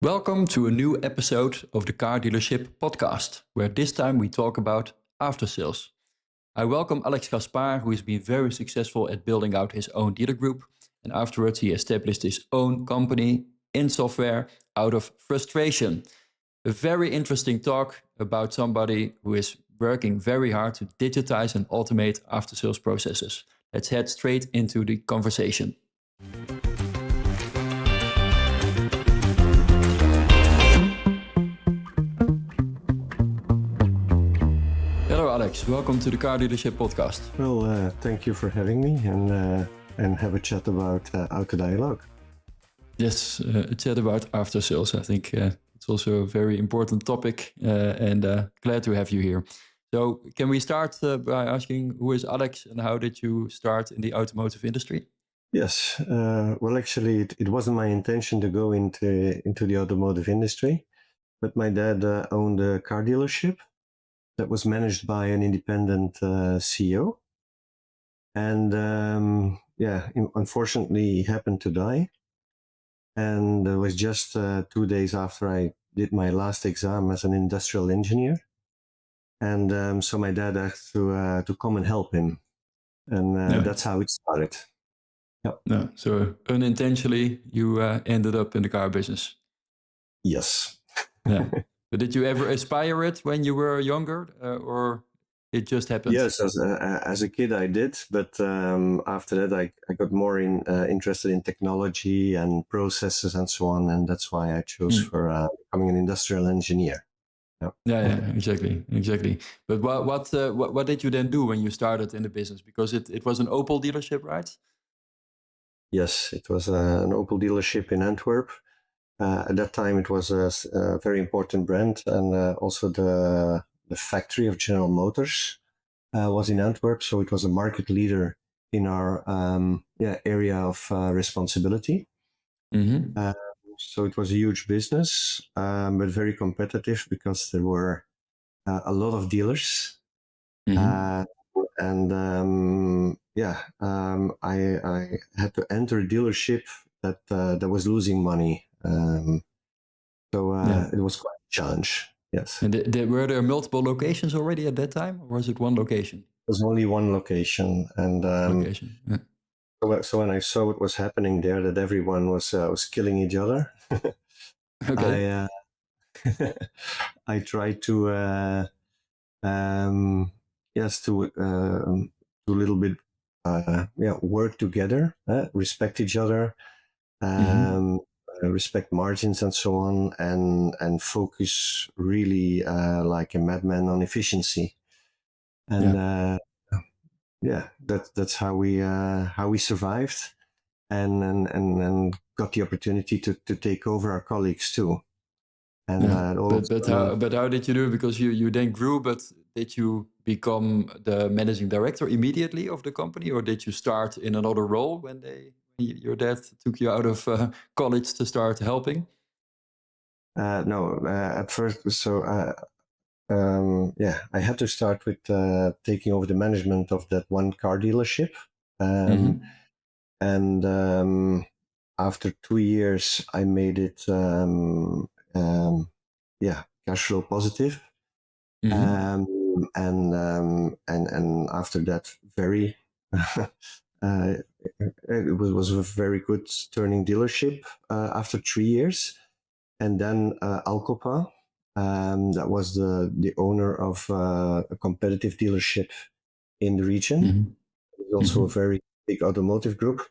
Welcome to a new episode of the Car Dealership Podcast, where this time we talk about after sales. I welcome Alex Gaspar, who has been very successful at building out his own dealer group, and afterwards he established his own company in software out of frustration. A very interesting talk about somebody who is working very hard to digitize and automate after sales processes. Let's head straight into the conversation. Hello, Alex. Welcome to the Car Dealership Podcast. Well, thank you for having me and have a chat about AutoDialog. Yes, a chat about after sales. I think it's also a very important topic, and glad to have you here. So, can we start by asking who is Alex and how did you start in the automotive industry? Yes. Well, actually, it wasn't my intention to go into the automotive industry, but my dad owned a car dealership that was managed by an independent CEO. And unfortunately, he happened to die. And it was just 2 days after I did my last exam as an industrial engineer. And so my dad asked to come and help him. And that's how it started. Yep. No, so unintentionally, you ended up in the car business. Yes. Yeah. But did you ever aspire it when you were younger, or it just happened? Yes, as a kid I did, but after that I got more interested in technology and processes and so on, and that's why I chose for becoming an industrial engineer. Yep. Yeah, exactly. But what did you then do when you started in the business? Because it was an Opel dealership, right? Yes, it was an Opel dealership in Antwerp. At that time, it was a very important brand, and also the factory of General Motors was in Antwerp, so it was a market leader in our area of responsibility. Mm-hmm. So it was a huge business, but very competitive because there were a lot of dealers. Mm-hmm. I had to enter a dealership that was losing money. It was quite a challenge. Yes. And were there multiple locations already at that time, or was it one location? There was only one location, and Location. Yeah. so when I saw what was happening there, that everyone was killing each other, Okay. I tried to to a little bit work together, respect each other, respect margins and so on, and focus really like a madman on efficiency. And that's how we survived, and got the opportunity to take over our colleagues too. And but how did you do it? Because you then grew, but did you become the managing director immediately of the company, or did you start in another role when your dad took you out of college to start helping? No, at first, I had to start with taking over the management of that one car dealership. And after 2 years, I made it, cash flow positive. And after that, very, it was a very good turning dealership after 3 years. And then Alcopa, that was the owner of a competitive dealership in the region. It's also a very big automotive group.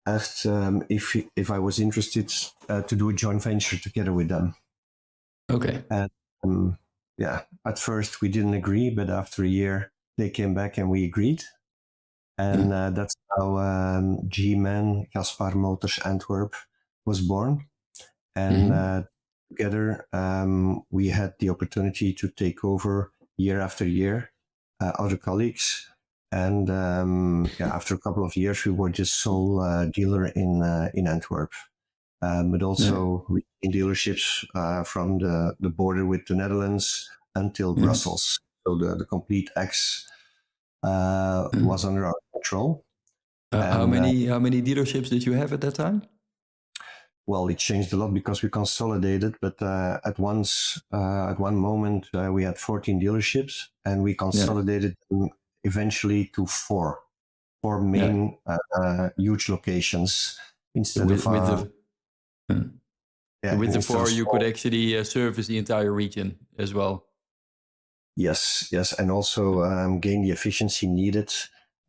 Asked if I was interested to do a joint venture together with them. Okay. And at first we didn't agree, but after a year they came back and we agreed. And that's how G-Man, Gaspar Motors Antwerp, was born. And together we had the opportunity to take over year after year other colleagues. And after a couple of years, we were just sole dealer in Antwerp, but also in dealerships from the border with the Netherlands until Brussels. So the complete X was under our control. How many dealerships did you have at that time? Well, it changed a lot because we consolidated, but at one moment, we had 14 dealerships and we Yeah, consolidated them eventually to four yeah. main huge locations So instead of uh, so yeah with the instead of four, you could small. actually service the entire region as well. Yes, and also gain the efficiency needed,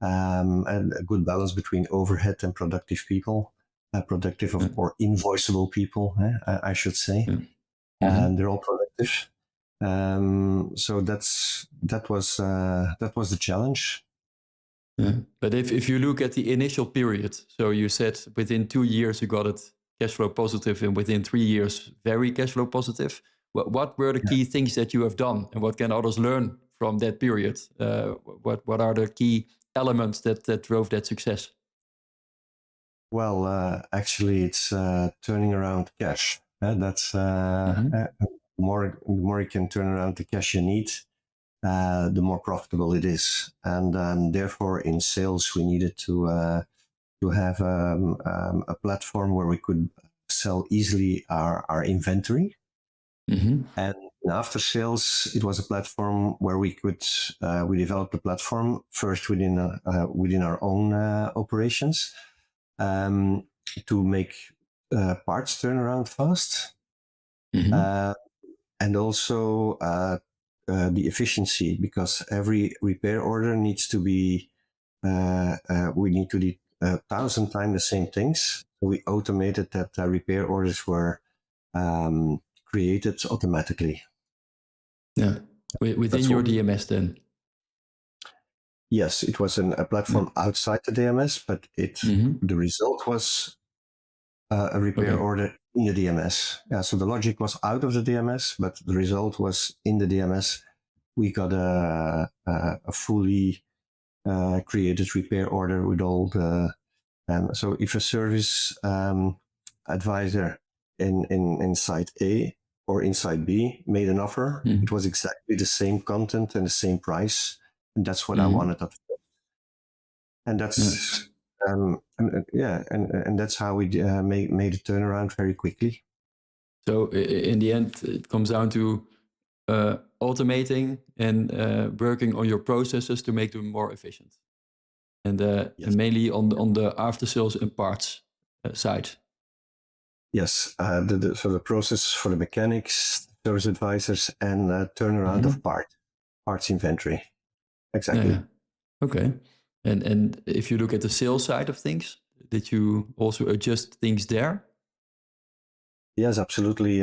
and a good balance between overhead and productive people, productive Yeah, or invoiceable people, I should say, yeah. and Mhm. they're all productive. So that was the challenge. Yeah. But if you look at the initial period, so you said within 2 years you got it cash flow positive, and within 3 years very cash flow positive. What were the Yeah. key things that you have done, and what can others learn from that period? What are the key elements that drove that success? Well, actually, it's turning around cash. That's Hmm. the more you can turn around the cash you need, the more profitable it is. And therefore, in sales, we needed to have a platform where we could sell easily our inventory. Hmm. And in after sales, it was a platform where we developed a platform first within our own operations, um, to make parts turn around fast, Hmm. uh, and also the efficiency, because every repair order needs to be we need to do 1,000 times the same things. So we automated that repair orders were created automatically. Yeah. Within That's your what. DMS then. Yes, it was a Yeah. platform outside the DMS, but Hmm. the result was a repair Okay. order in the DMS. Yeah, so the logic was out of the DMS, but the result was in the DMS. We got a fully created repair order with all the. So if a service advisor in site A or in site B made an offer, it Hmm. was exactly the same content and the same price, and that's what I Hmm. wanted. And Yeah. yeah, and that's how we made a turnaround very quickly. So in the end, it comes down to automating and working on your processes to make them more efficient, and Yes, mainly on the after sales and parts side. yes. So the process for the mechanics, service advisors, and turnaround of Hmm. parts inventory. Yeah, yeah. Exactly. Okay. And if you look at the sales side of things, did you also adjust things there? Yes, absolutely.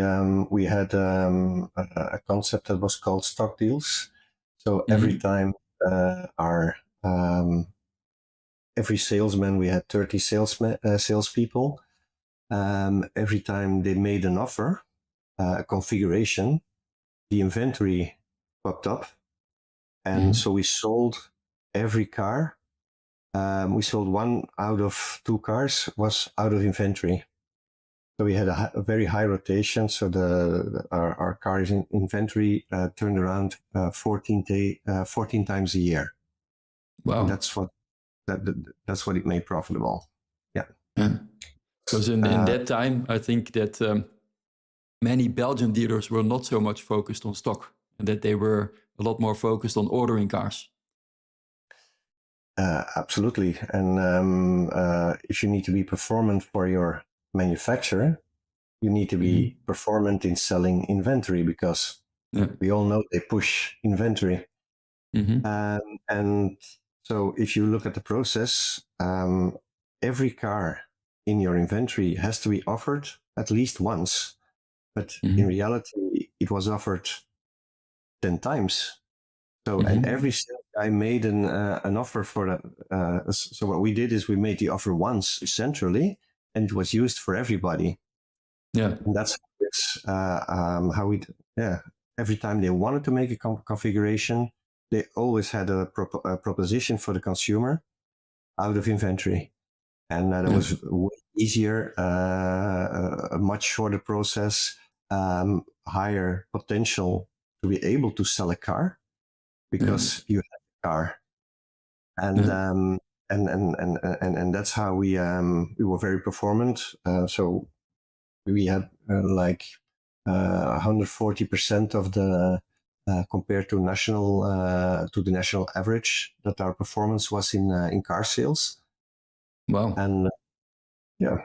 We had a concept that was called stock deals. So every Hmm. time our every salesman, we had 30 salespeople. Every time they made an offer, a configuration, the inventory popped up, and Hmm. so we sold every car. We sold one out of two cars was out of inventory. So we had a very high rotation. So our cars in inventory turned around 14 times a year, and Wow. that's what it made profitable. Yeah. Yeah. Because in Uh, that time, I think that many Belgian dealers were not so much focused on stock, and that they were a lot more focused on ordering cars. Absolutely. And if you need to be performant for your manufacturer, you need to Hmm. be performant in selling inventory, because Yeah. we all know they push inventory. Hmm. And so if you look at the process, every car in your inventory has to be offered at least once. But in Hmm. reality, it was offered 10 times. So, and Hmm. every sales guy made an offer for that. So what we did is we made the offer once centrally, and it was used for everybody. Yeah. And that's how we, yeah, every time they wanted to make a configuration, they always had a proposition for the consumer out of inventory. And that Yeah. was way easier, a much shorter process, higher potential to be able to sell a car Yeah. because you have a car. And Yeah. um, and that's how we were very performant. So we had 140% of the compared to the national average, that our performance was in car sales. Wow. And yeah,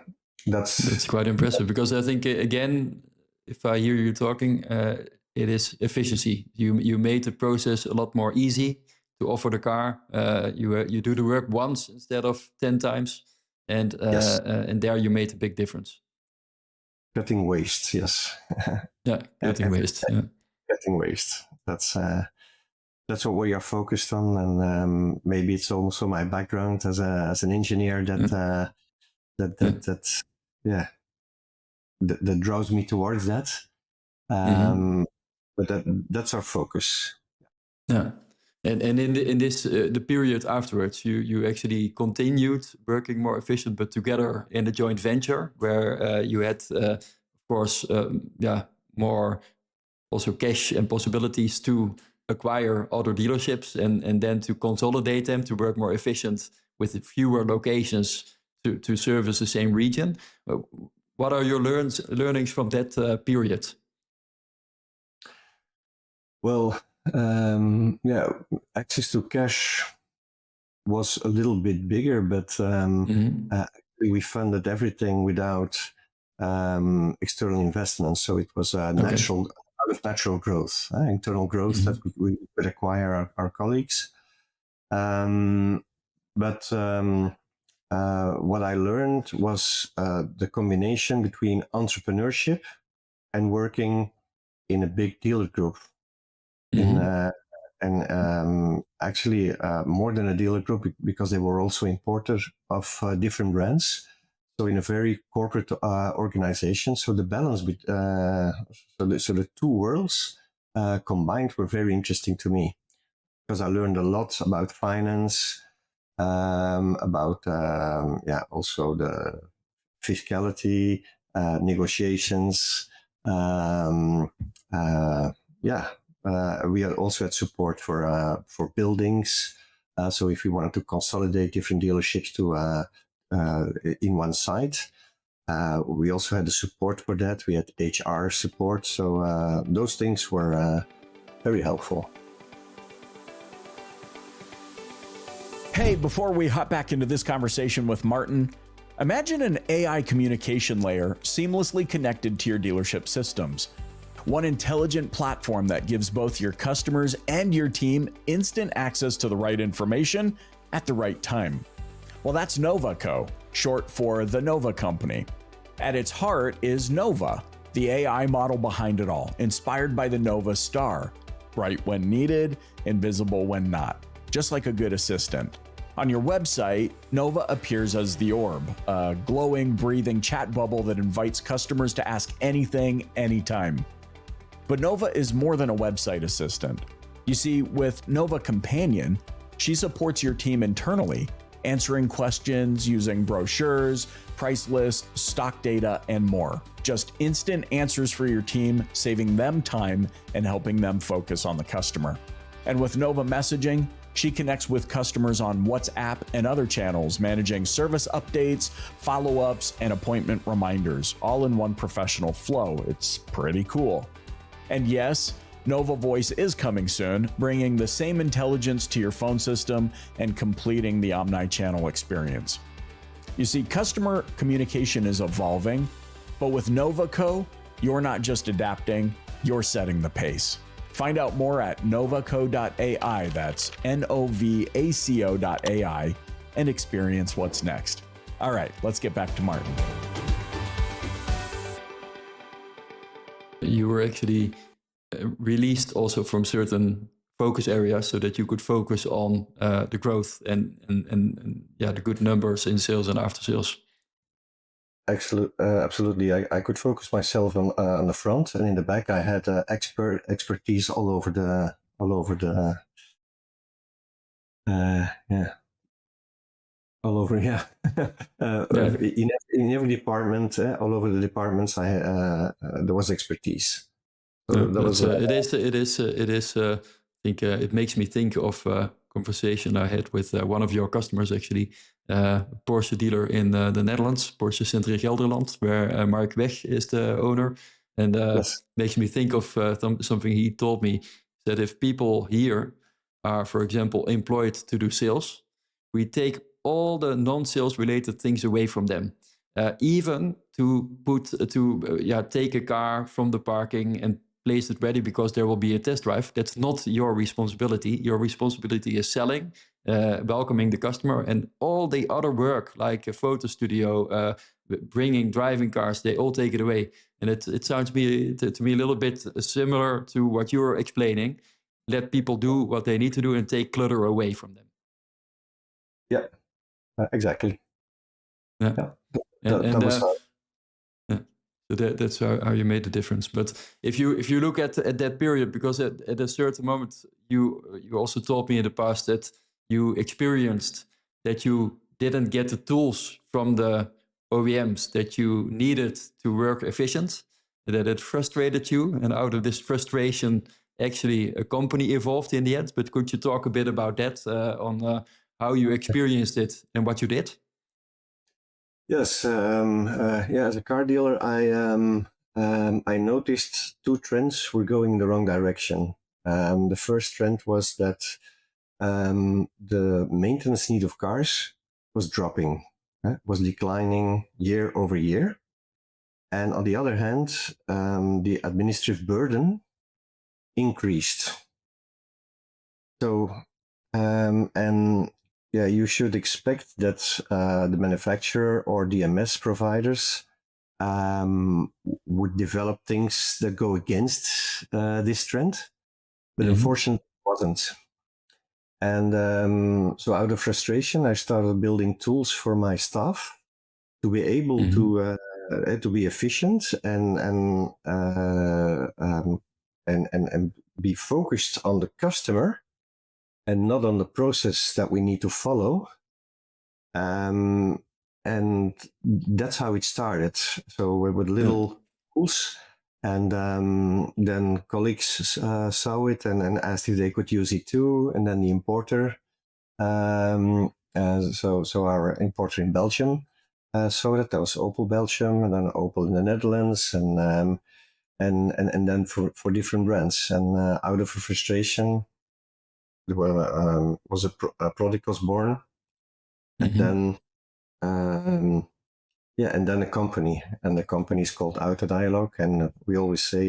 That's quite impressive, because I think, again, if I hear you talking, it is efficiency. You made the process a lot more easy to offer the car. You do the work once instead of 10 times, and yes, there you made a big difference. cutting waste, yes. Yeah, cutting waste. Yeah. Cutting waste. That's what we are focused on, and maybe it's also my background as an engineer that that draws me towards that. But that's our focus. Yeah. And in this the period afterwards, you actually continued working more efficient, but together in a joint venture where you had, of course, more also cash and possibilities to acquire other dealerships and then to consolidate them to work more efficient with fewer locations to service the same region. What are your learnings from that period? Well, access to cash was a little bit bigger, but we funded everything without external investment. So it was a natural, out of natural growth, internal growth that we could acquire our colleagues. But what I learned was the combination between entrepreneurship and working in a big dealer group. Actually more than a dealer group, because they were also importer of different brands. So in a very corporate organization. So the balance, so the two worlds combined were very interesting to me, because I learned a lot about finance, about also the fiscality, negotiations. We also had support for buildings. So if we wanted to consolidate different dealerships to in one site, we also had the support for that. We had HR support. So those things were very helpful. Hey, before we hop back into this conversation with Martin, imagine an AI communication layer seamlessly connected to your dealership systems. One intelligent platform that gives both your customers and your team instant access to the right information at the right time. Well, that's NovaCo, short for the Nova Company. At its heart is Nova, the AI model behind it all, inspired by the Nova Star, bright when needed, invisible when not, just like a good assistant. On your website, Nova appears as the orb, a glowing, breathing chat bubble that invites customers to ask anything, anytime. But Nova is more than a website assistant. You see, with Nova Companion, she supports your team internally, answering questions using brochures, price lists, stock data, and more. Just instant answers for your team, saving them time and helping them focus on the customer. And with Nova Messaging, she connects with customers on WhatsApp and other channels, managing service updates, follow-ups, and appointment reminders, all in one professional flow. It's pretty cool. And yes, Nova Voice is coming soon, bringing the same intelligence to your phone system and completing the omni-channel experience. You see, customer communication is evolving, but with NovaCo, you're not just adapting, you're setting the pace. Find out more at novaco.ai, that's novaco.ai, and experience what's next. All right, let's get back to Martin. You were actually released also from certain focus areas so that you could focus on the growth and the good numbers in sales and after sales. Absolutely. I could focus myself on the front, and in the back I had expertise all over the in every department, all over the departments, there was expertise. So it is. I think it makes me think of conversation I had with one of your customers, actually, Porsche dealer in the Netherlands, Porsche Centrum Gelderland, where Mark Weg is the owner. And Yes. makes me think of something he told me, that if people here are, for example, employed to do sales, we take all the non-sales related things away from them. Even to take a car from the parking and place it ready because there will be a test drive. That's not your responsibility. Your responsibility is selling, welcoming the customer, and all the other work like a photo studio, bringing driving cars. They all take it away, and it sounds to me a little bit similar to what you were explaining. Let people do what they need to do and take clutter away from them. Yeah, exactly. Yeah, Yeah, and that was yeah. So that's how you made the difference. But if you look at that period, because at a certain moment you also told me in the past that you experienced that you didn't get the tools from the OEMs that you needed to work efficient, that it frustrated you, and out of this frustration, actually a company evolved in the end. But could you talk a bit about that on how you experienced it and what you did? Yes. As a car dealer, I noticed two trends were going in the wrong direction. The first trend was that the maintenance need of cars was dropping, was declining year over year. And on the other hand, the administrative burden increased. So, and yeah, you should expect that the manufacturer or DMS providers would develop things that go against this trend, but unfortunately it wasn't. And so out of frustration, I started building tools for my staff to be able to be efficient and be focused on the customer and not on the process that we need to follow. And that's how it started. So with little tools, and then colleagues saw it and asked if they could use it too. And then the importer, so our importer in Belgium saw that. That was Opel Belgium, and then Opel in the Netherlands, and then for different brands. And out of frustration, was a product was born, and then and then a company, and the company is called AutoDialog, and we always say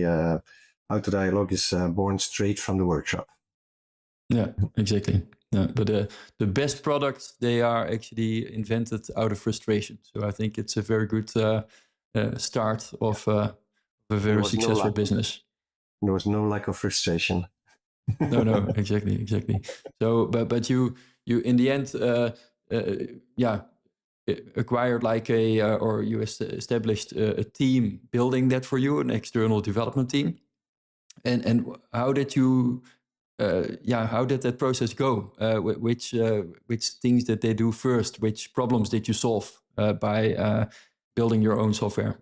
AutoDialog is born straight from the workshop. Yeah, exactly. Yeah, but the best products, they are actually invented out of frustration. So I think it's a very good start of a very successful business. There was no lack of frustration. No, exactly. So, but you in the end, acquired like or you established a team building that for you, an external development team. And how did you? How did that process go? Which things did they do first? Which problems did you solve by building your own software?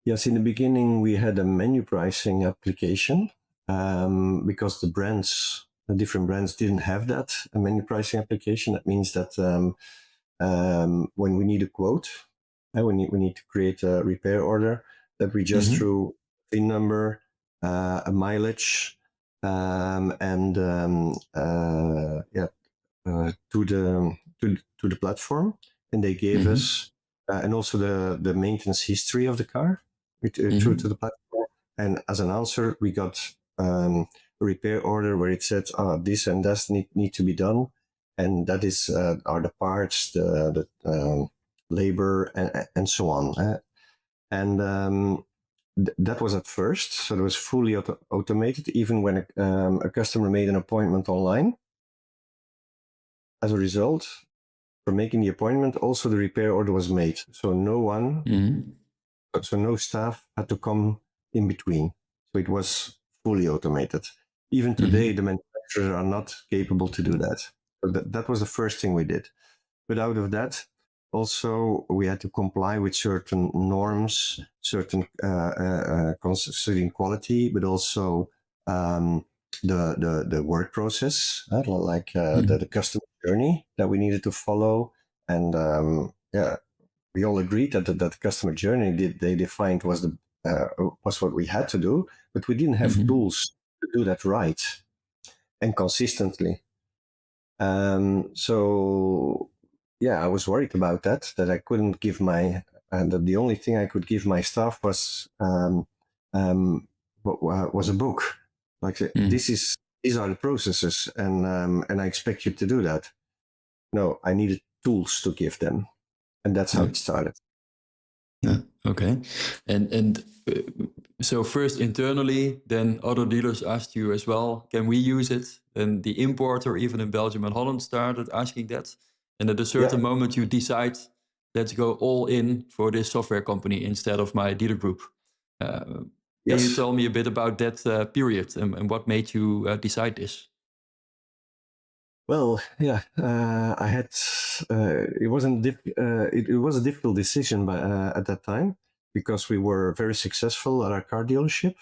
Yes, in the beginning we had a menu pricing application because the different brands didn't have that, a menu pricing application. That means that when we need a quote, we need to create a repair order, that we just through VIN number, a mileage, to the platform, and they gave us and also the maintenance history of the car through to the platform. And as an answer, we got a repair order where it said, this and that need to be done, and that is are the parts, the labor, and so on. That was at first, so it was fully automated. Even when a customer made an appointment online, as a result, for making the appointment, also the repair order was made. So no staff had to come in between. So it was fully automated. Even today, the manufacturers are not capable to do that. So that was the first thing we did. But out of that, also we had to comply with certain norms, certain considering quality, but also the work process, like the customer journey that we needed to follow, and we all agreed that the customer journey they defined was what we had to do, but we didn't have tools to do that right and consistently. So I was worried about that I couldn't give and that the only thing I could give my staff was was a book. Like these are the processes, and I expect you to do that. No, I needed tools to give them, and that's how it started. Yeah. Okay. And so first internally, then other dealers asked you as well, can we use it? And the importer, even in Belgium and Holland, started asking that. And at a certain moment, you decide, let's go all in for this software company instead of my dealer group. Can you tell me a bit about that period and what made you decide this? Well, I had it wasn't it was a difficult decision at that time because we were very successful at our car dealership.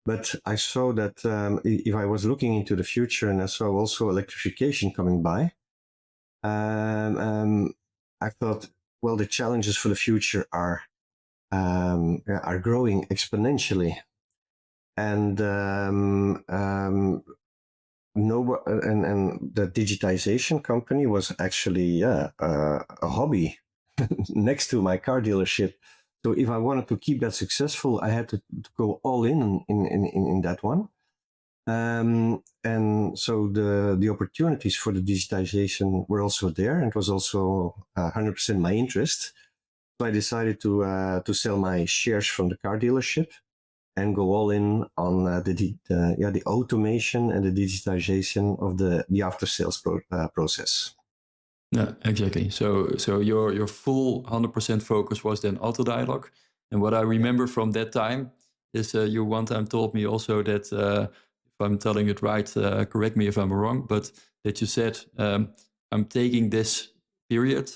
But I saw that if I was looking into the future and I saw also electrification coming by, I thought, well, the challenges for the future are growing exponentially, and and the digitization company was actually a hobby next to my car dealership. So if I wanted to keep that successful, I had to go all in that one. And so the opportunities for the digitization were also there, and it was also 100% my interest. So I decided to sell my shares from the car dealership and go all in on the automation and the digitization of the after sales process. Yeah, exactly. So your full 100% focus was then AutoDialog. And what I remember from that time is you one time told me also that, if I'm telling it right, correct me if I'm wrong, but that you said, I'm taking this period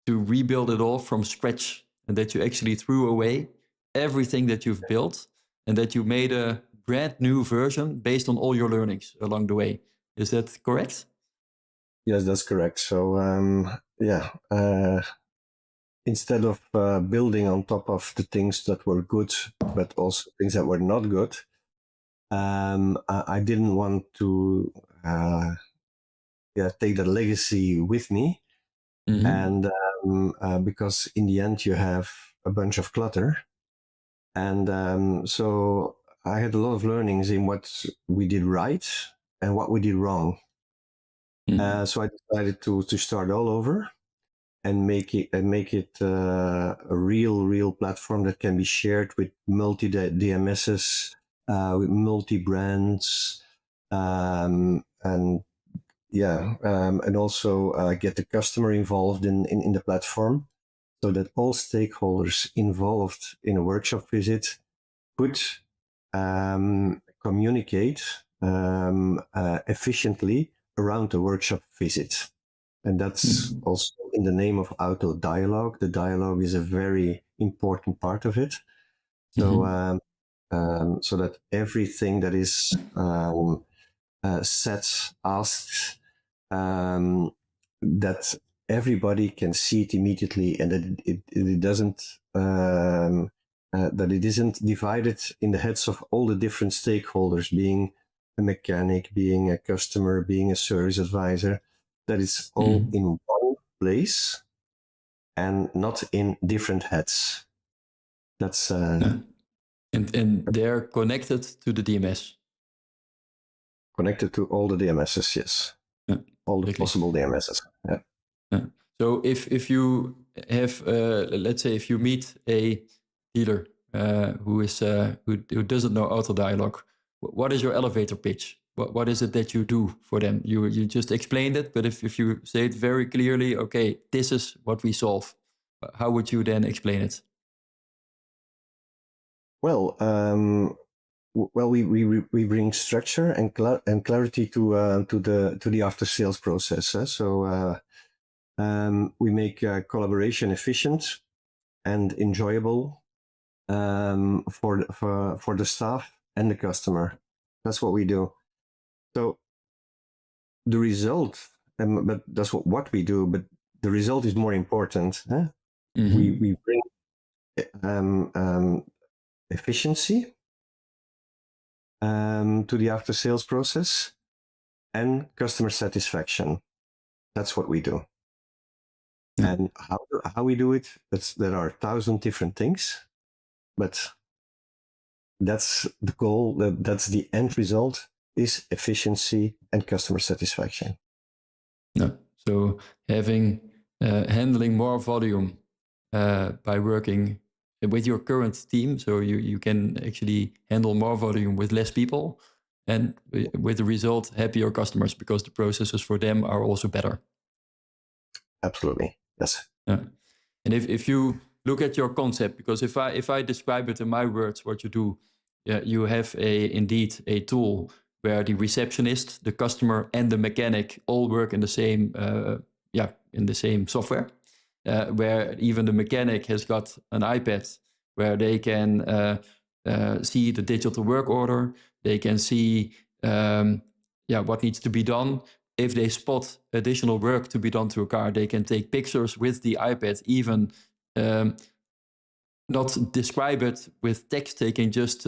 to rebuild it all from scratch, and that you actually threw away everything that you've built and that you made a brand new version based on all your learnings along the way. Is that correct? Yes, that's correct. So instead of building on top of the things that were good, but also things that were not good, I didn't want to take the legacy with me. And because in the end you have a bunch of clutter, and so I had a lot of learnings in what we did right and what we did wrong. So I decided to start all over and make it a real platform that can be shared with multi DMSs, with multi brands, and and also get the customer involved in the platform, so that all stakeholders involved in a workshop visit could communicate efficiently around the workshop visit. And that's also in the name of AutoDialog. The dialogue is a very important part of it. So, so that everything that is said, asked, that everybody can see it immediately, and that it doesn't that it isn't divided in the heads of all the different stakeholders, being a mechanic, being a customer, being a service advisor, that it's all in one place and not in different heads. That's and they're connected to the DMS. Connected to all the DMSs, yes. Yeah, all the possible DMSs. Yeah. Yeah. So if you have, let's say, if you meet a dealer who doesn't know AutoDialog, what is your elevator pitch? What is it that you do for them? You just explained it, but if you say it very clearly, okay, this is what we solve, how would you then explain it? Well, we bring structure and clarity to the after sales process. So we make collaboration efficient and enjoyable for the staff and the customer. That's what we do. So the result, but that's what we do, but the result is more important. Huh? We bring efficiency to the after sales process and customer satisfaction. That's what we do. Yeah. And how we do it, there are 1,000 different things, but that's the goal, that's the end result, is efficiency and customer satisfaction. Yeah. So handling more volume by working with your current team, so you can actually handle more volume with less people, and with the result, happier customers because the processes for them are also better. Absolutely, yes. Yeah. And if you look at your concept, because if I describe it in my words, what you do, you have indeed a tool where the receptionist, the customer, and the mechanic all work in the same software. Where even the mechanic has got an iPad where they can see the digital work order, they can see what needs to be done. If they spot additional work to be done to a car, they can take pictures with the iPad, even not describe it with text. They can just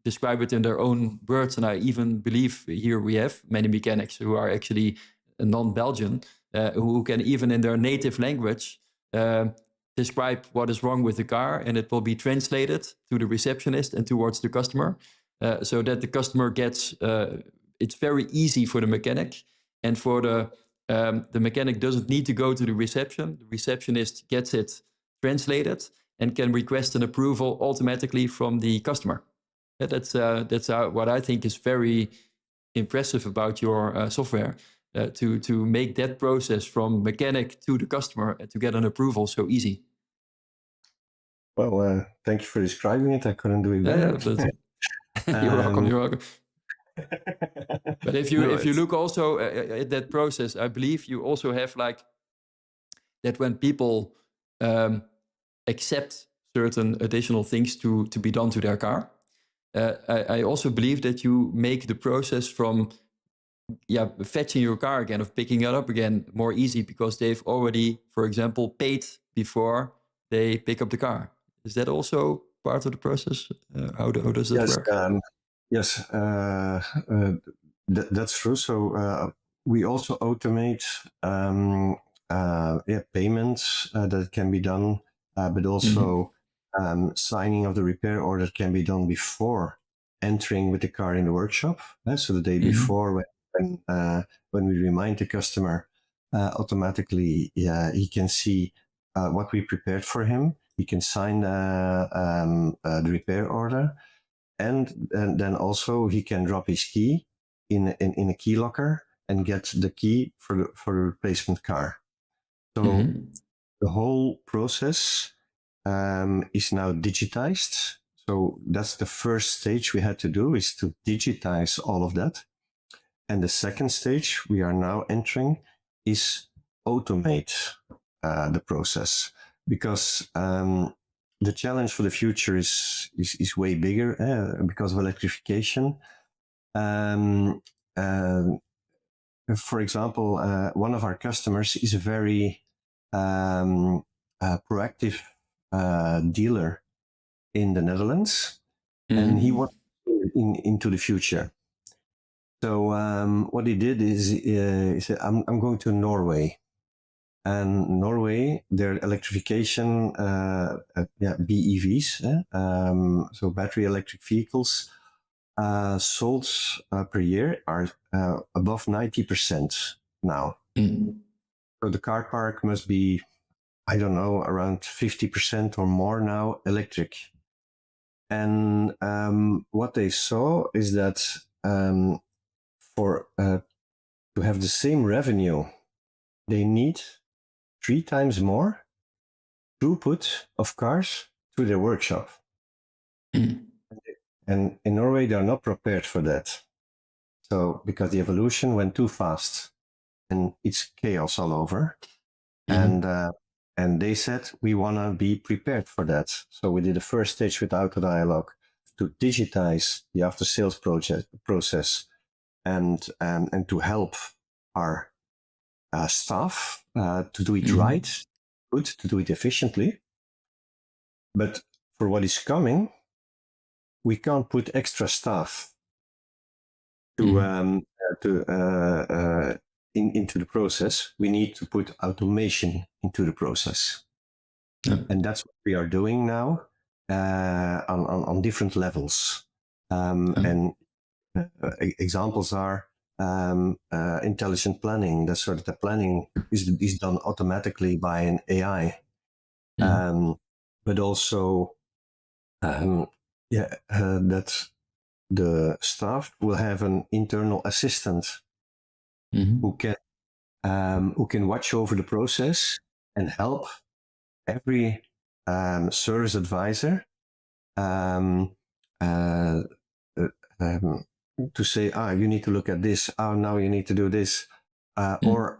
describe it in their own words. And I even believe here we have many mechanics who are actually non-Belgian, who can even in their native language describe what is wrong with the car, and it will be translated to the receptionist and towards the customer, so that the customer gets, it's very easy for the mechanic, and for the mechanic doesn't need to go to the reception. The receptionist gets it translated and can request an approval automatically from the customer. That's what I think is very impressive about your software, to make that process from mechanic to the customer to get an approval so easy. Well, thank you for describing it. I couldn't do it better. You're welcome. You're welcome. But if you look also at that process, I believe you also have like that when people accept certain additional things to be done to their car. I also believe that you make the process from fetching your car again, of picking it up again, more easy because they've already, for example, paid before they pick up the car. Is that also part of the process? How does that work? Yes, that's true. So we also automate payments that can be done, but also signing of the repair order can be done before entering with the car in the workshop. So the day before, when we remind the customer, automatically he can see what we prepared for him. He can sign the repair order. And then also he can drop his key in a key locker and get the key for the replacement car. So the whole process is now digitized. So that's the first stage we had to do, is to digitize all of that. And the second stage we are now entering is automate the process, because the challenge for the future is way bigger because of electrification. For example, one of our customers is a very proactive dealer in the Netherlands, and he wants into the future. So what he did is he said, I'm going to Norway. And Norway, their electrification, BEVs, so battery electric vehicles, sold per year are above 90% now. So the car park must be, I don't know, around 50% or more now electric. And what they saw is that for to have the same revenue, they need 3 times more throughput of cars through their workshop. And in Norway, they are not prepared for that. So, because the evolution went too fast and it's chaos all over. And they said, we want to be prepared for that. So we did the first stage with AutoDialog to digitize the after-sales process and to help our staff to do it Mhm. right, good, to do it efficiently. But for what is coming, we can't put extra staff to into the process. We need to put automation into the process, Yeah. and that's what we are doing now on different levels. And examples are intelligent planning. That sort of the planning is done automatically by an AI, but also that the staff will have an internal assistant who can watch over the process and help every service advisor um, uh, um, to say, you need to look at this. Now you need to do this. Or,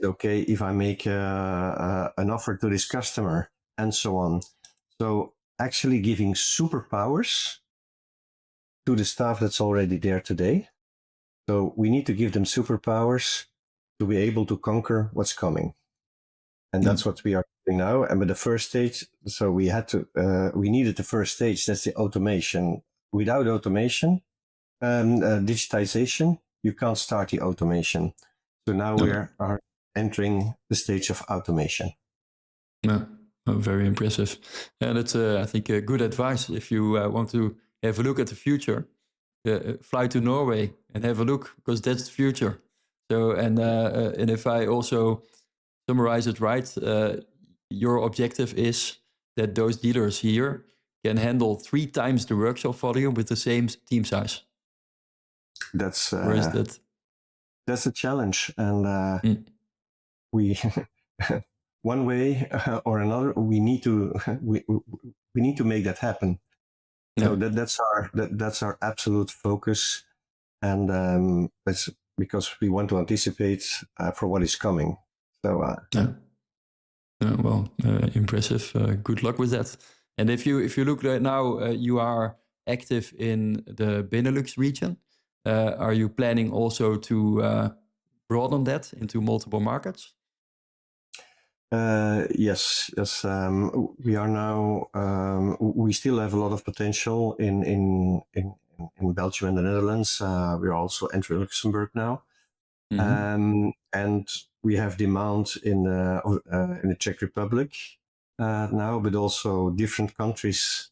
okay, if I make an offer to this customer and so on. So actually giving superpowers to the staff that's already there today. So we need to give them superpowers to be able to conquer what's coming. And that's what we are doing now. And with the first stage, so we needed the first stage, that's the automation. Without automation, digitization, you can't start the automation. So now we are entering the stage of automation. Yeah, very impressive. And it's, I think, good advice if you want to have a look at the future. Fly to Norway and have a look, because that's the future. So, and if I also summarize it right, your objective is that those dealers here can handle 3 times the workshop volume with the same team size. That's Where is that? That's a challenge, and we one way or another we need to we need to make that happen. So that's our absolute focus, and it's because we want to anticipate for what is coming. So well, impressive. Good luck with that. And if you look right now, you are active in the Benelux region. Are you planning also to broaden that into multiple markets? Yes. We are now. We still have a lot of potential in Belgium and the Netherlands. We are also entering Luxembourg now, and we have demand in the Czech Republic now, but also different countries.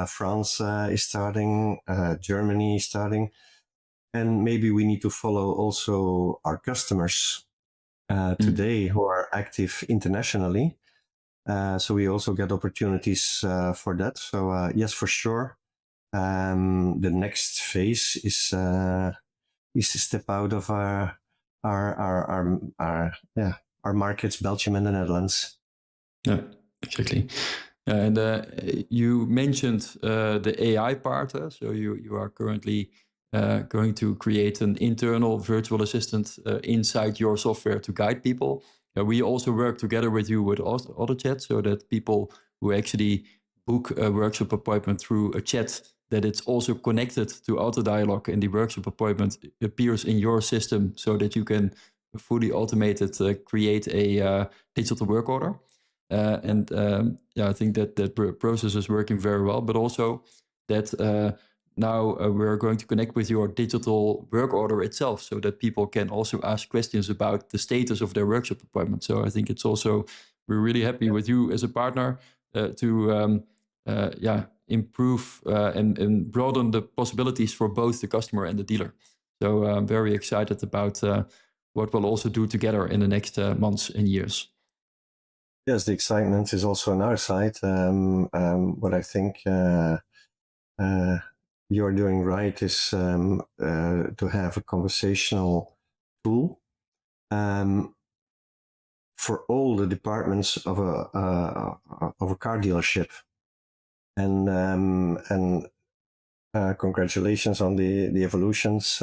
France is starting. Germany is starting, and maybe we need to follow also our customers today who are active internationally. So we also get opportunities for that. So yes, for sure. The next phase is to step out of our markets, Belgium and the Netherlands. Yeah, exactly. And you mentioned the AI part. So you are currently going to create an internal virtual assistant inside your software to guide people. We also work together with you with AutoChat, so that people who actually book a workshop appointment through a chat, that it's also connected to AutoDialog, and the workshop appointment appears in your system, so that you can fully automated create a digital work order. I think that process is working very well, but also that now we're going to connect with your digital work order itself, so that people can also ask questions about the status of their workshop appointment. So I think it's also, we're really happy with you as a partner to improve and broaden the possibilities for both the customer and the dealer. So I'm very excited about what we'll also do together in the next months and years. Yes, the excitement is also on our side. What I think you're doing right is to have a conversational tool for all the departments of a car dealership, and congratulations on the evolutions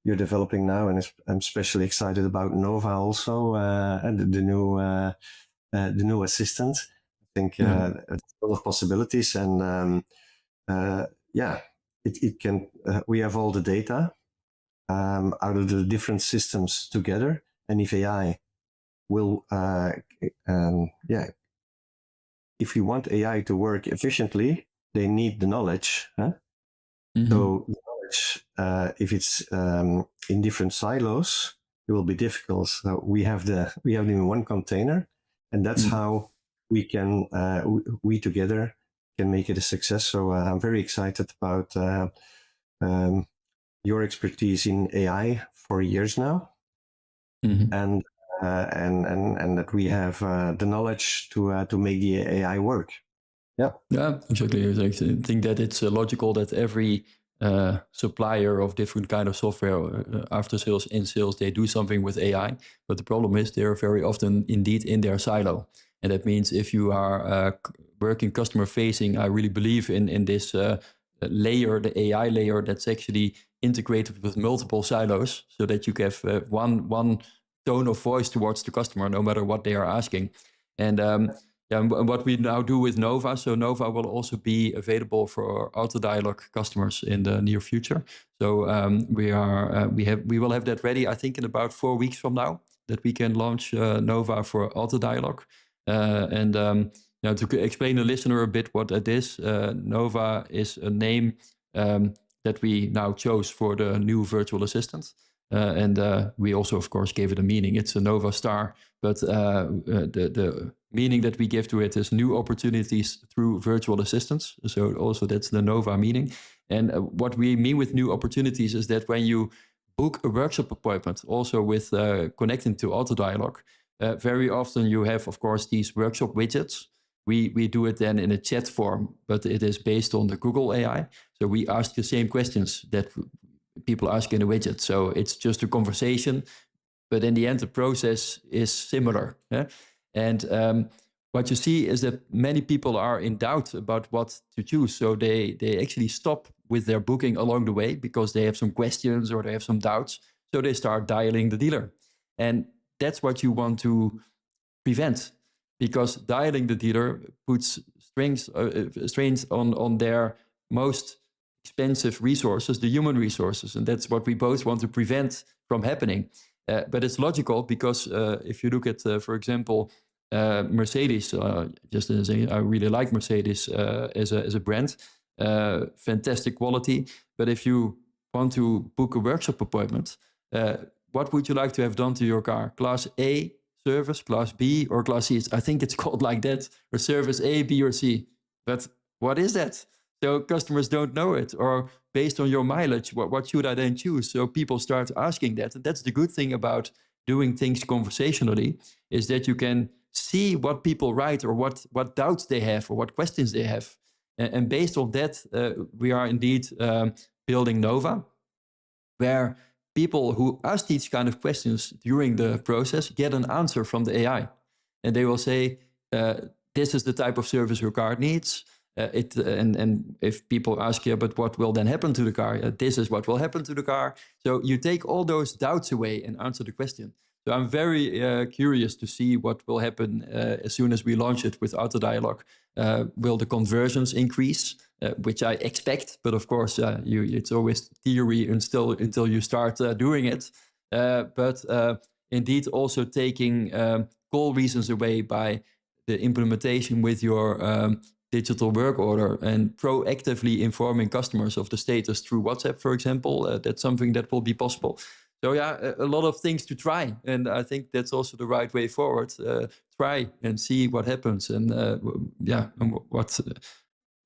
you're developing now, and I'm especially excited about Nova also, and the new assistant. I think a lot of possibilities, and it can. We have all the data. out of the different systems together. And if AI will, if you want AI to work efficiently, they need the knowledge. Huh? Mm-hmm. So the knowledge, if it's in different silos, it will be difficult. So we have them in one container, and that's how we can we together can make it a success. So I'm very excited about your expertise in AI for years now, and that we have the knowledge to make the AI work. Yeah, exactly. I think that it's logical that every supplier of different kind of software, after sales, in sales, they do something with AI. But the problem is they're very often indeed in their silo. And that means if you are working customer facing, I really believe in this layer, the AI layer, that's actually integrated with multiple silos, so that you have one tone of voice towards the customer, no matter what they are asking. And and what we now do with Nova, so Nova will also be available for AutoDialog customers in the near future. So we will have that ready, I think, in about 4 weeks from now, that we can launch Nova for AutoDialog. To explain the listener a bit what that is, Nova is a name that we now chose for the new virtual assistant. We also, of course, gave it a meaning. It's a Nova Star, but the meaning that we give to it is new opportunities through virtual assistants. So also that's the Nova meaning. And what we mean with new opportunities is that when you book a workshop appointment, also with connecting to AutoDialog, very often you have, of course, these workshop widgets. We do it then in a chat form, but it is based on the Google AI. So we ask the same questions that people ask in a widget. So it's just a conversation, but in the end, the process is similar. Yeah? And what you see is that many people are in doubt about what to choose. So they actually stop with their booking along the way because they have some questions or they have some doubts. So they start dialing the dealer. And that's what you want to prevent, because dialing the dealer puts strains on their most expensive resources, the human resources. And that's what we both want to prevent from happening. But it's logical because if you look at, for example, Mercedes, just as I really like Mercedes as a brand, fantastic quality. But if you want to book a workshop appointment, what would you like to have done to your car? Class A service, Class B, or Class C? I think it's called like that, or service A, B, or C. But what is that? So customers don't know it. Or based on your mileage, what should I then choose? So people start asking that. And that's the good thing about doing things conversationally, is that you can see what people write or what doubts they have or what questions they have. And based on that, we are indeed building Nova, where people who ask these kind of questions during the process get an answer from the AI. And they will say, this is the type of service your car needs. And if people ask you, but what will then happen to the car? This is what will happen to the car. So you take all those doubts away and answer the question. So I'm very curious to see what will happen as soon as we launch it with AutoDialog. Will the conversions increase? Which I expect, but of course, it's always theory until you start doing it. But indeed, also taking call reasons away by the implementation with your digital work order and proactively informing customers of the status through WhatsApp, for example. That's something that will be possible. So yeah, a lot of things to try, and I think that's also the right way forward. Try and see what happens, and what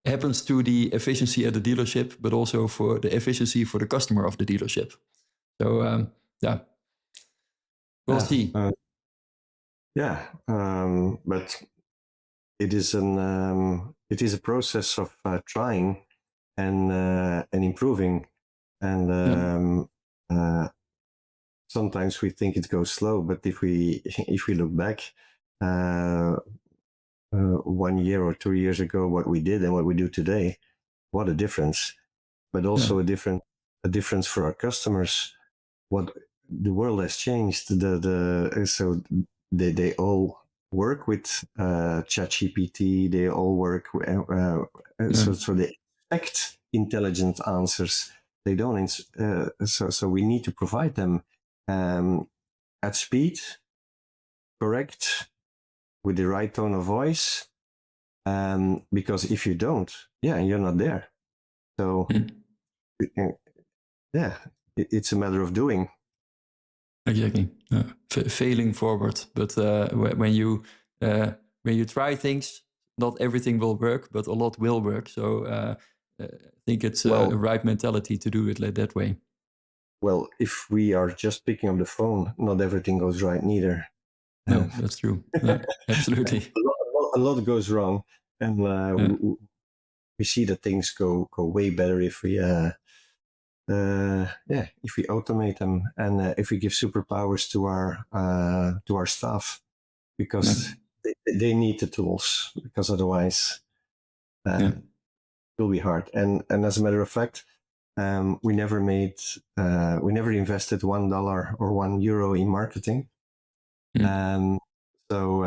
happens to the efficiency at the dealership, but also for the efficiency for the customer of the dealership. So we'll see. But it is a process of trying and improving, and sometimes we think it goes slow, but if we look back 1 year or 2 years ago, what we did and what we do today, what a difference! But also a difference for our customers. What the world has changed. So they all work with ChatGPT. They all work so they expect intelligent answers. They don't. So we need to provide them at speed, correct, with the right tone of voice. Because if you don't, you're not there. So it's a matter of doing. Exactly, failing forward. But when you try things, not everything will work, but a lot will work. So I think it's a right mentality to do it that way. Well, if we are just picking up the phone, not everything goes right neither. No, that's true. Absolutely. A lot goes wrong, and we see that things go way better if we automate them, and if we give superpowers to our staff, because they need the tools, because otherwise it will be hard. And as a matter of fact, we never invested $1 or €1 in marketing. So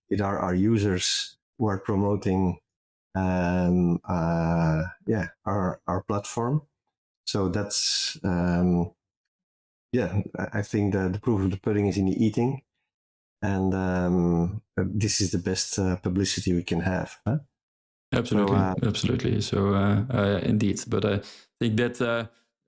it are our users who are promoting our platform. So that's I think the proof of the pudding is in the eating, and this is the best publicity we can have. Huh? Absolutely. So indeed, but I think that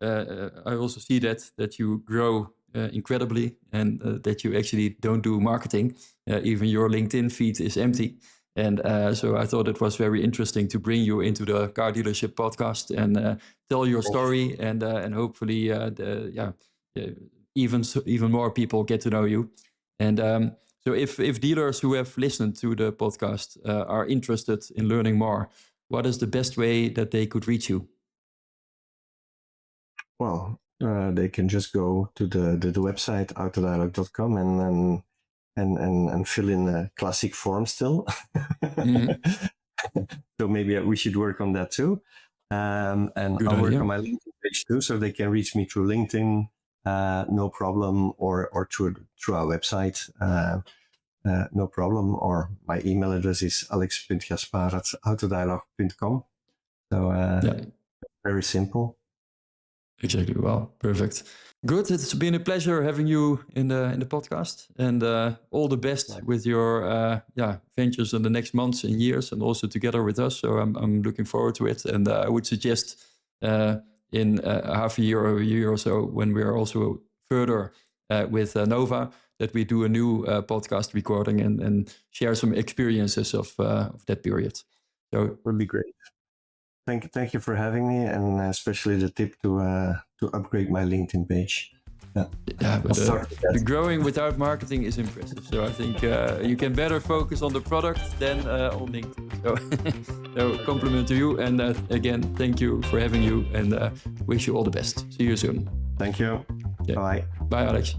I also see that you grow incredibly, and that you actually don't do marketing. Even your LinkedIn feed is empty. And so I thought it was very interesting to bring you into the Car Dealership podcast and tell your story, and hopefully even more people get to know you. And so if dealers who have listened to the podcast are interested in learning more, what is the best way that they could reach you? Well, they can just go to the website autodialog.com and fill in a classic form still. So maybe we should work on that too. And Good I'll idea. work on my LinkedIn page too, so they can reach me through LinkedIn, no problem, or through our website, no problem. Or my email address is alex.gaspar@autodialog.com. So very simple. Exactly. Well, perfect. Good. It's been a pleasure having you in the podcast, and all the best with your ventures in the next months and years, and also together with us. So I'm looking forward to it, and I would suggest in half a year or a year or so, when we are also further with Nova, that we do a new podcast recording and share some experiences of that period. So it would be great. Thank you for having me, and especially the tip to upgrade my LinkedIn page. But the growing without marketing is impressive. So I think you can better focus on the product than on LinkedIn. So compliment to you, and again, thank you for having you, and wish you all the best. See you soon. Thank you. Yeah. Bye. Bye, Alex.